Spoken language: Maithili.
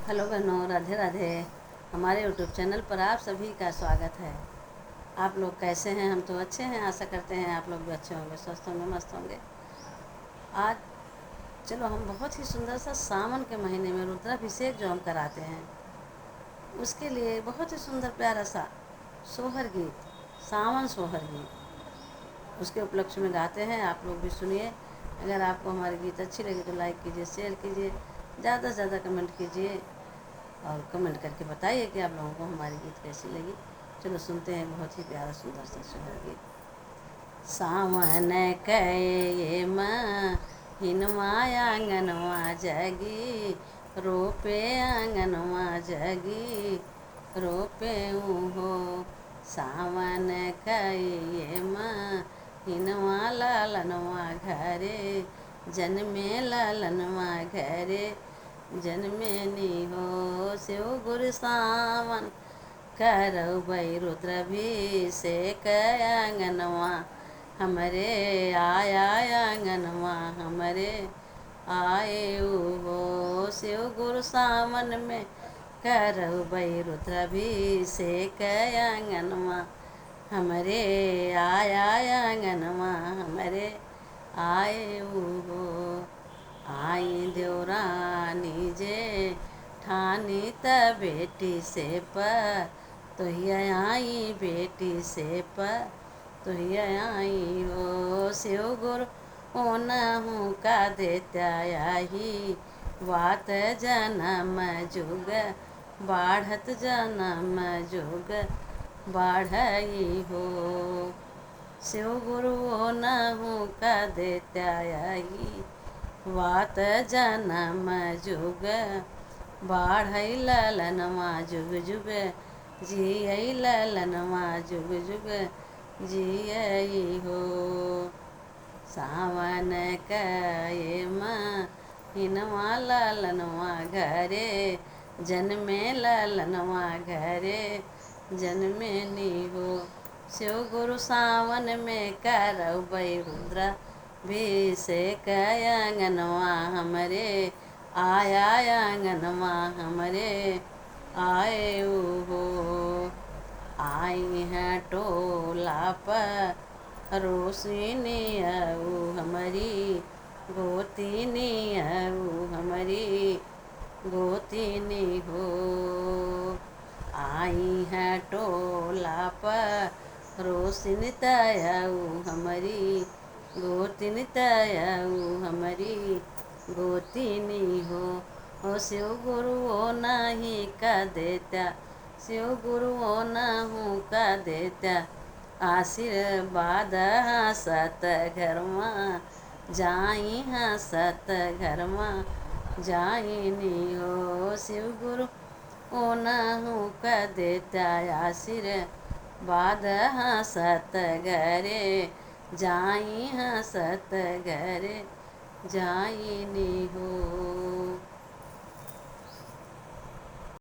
हेलो बहनों, राधे राधे। हमारे यूट्यूब चैनल पर आप सभी का स्वागत है। आप लोग कैसे हैं? हम तो अच्छे हैं। आशा करते हैं आप लोग भी अच्छे होंगे, स्वस्थ होंगे, मस्त होंगे। आज चलो हम बहुत ही सुंदर सा सावन के महीने में रुद्राभिषेक जो हम कराते हैं उसके लिए बहुत ही सुंदर प्यारा सा सोहर गीत, सावन सोहर गीत उसके उपलक्ष्य में गाते हैं। आप लोग भी सुनिए। अगर आपको हमारे गीत अच्छी लगी तो लाइक कीजिए, शेयर कीजिए, ज़्यादा से ज़्यादा कमेंट कीजिए और कमेंट करके बताइए कि आप लोगों को हमारी गीत कैसी लगी। चलो सुनते हैं बहुत ही प्यारा सुंदर सा सोहर गीत। सावन कये हिनवा आंगनवा जगी, रोपे आंगनवा जगी, रोपे हो। सावन कये हिनवा लालनवा घरे, जन्मे लालनवा घरे, जन्मे नी हो। शिव गुरु सावन करबै रुद्राभिषेक आंगनवा हमरे आया, आंगनवा हमरे आए हो। शिव गुरु सावन में करबै रुद्राभिषेक आंगनवा हमरे आया, आंगनवा हमरे आए हो। आई देवरानी जे ठानी त बेटी से पर, तो आई बेटी से पर, तो आई हो। शिव गुरु ओनहु का देत्या ही, वात जन्म जुग बाढ़त जन्म जुग बाढ़ई हो। शिव गुरु ओनहु का देत्या ही, वात जन्म जुग बाढ़ई ललनवा जुग जुग जियई, ललनवा जुग जुग जियई हो। सावन कये हिनवा ललनवा घरे, जन्मे ललनवा घरे, जन्मे नी हो। शिव गुरु सावन में करबै रुद्राभिषेक आंगनवा हमरे आया, आंगनवा हमरे आए हो। आई है टोला पर रोशनी आऊ हमारी गोतीनी, आऊ हमारी गोतीनी हो। आई है टोला पर रोशनी तयाऊ हमारी गोतीनी, तयाऊ हमारी गोतीनी हो। ओ शिव गुरु ओ नहीं का देत्या, शिव गुरु ओ नहु का देत्या आशीर्वाद। हंसत घरमा जाई, हंसत घरमा जाई नी हो। शिव गुरु ओ नहु का देत्या आशीर्वाद। हंसत घरे जाई, हंसत घरे जाई नी हो।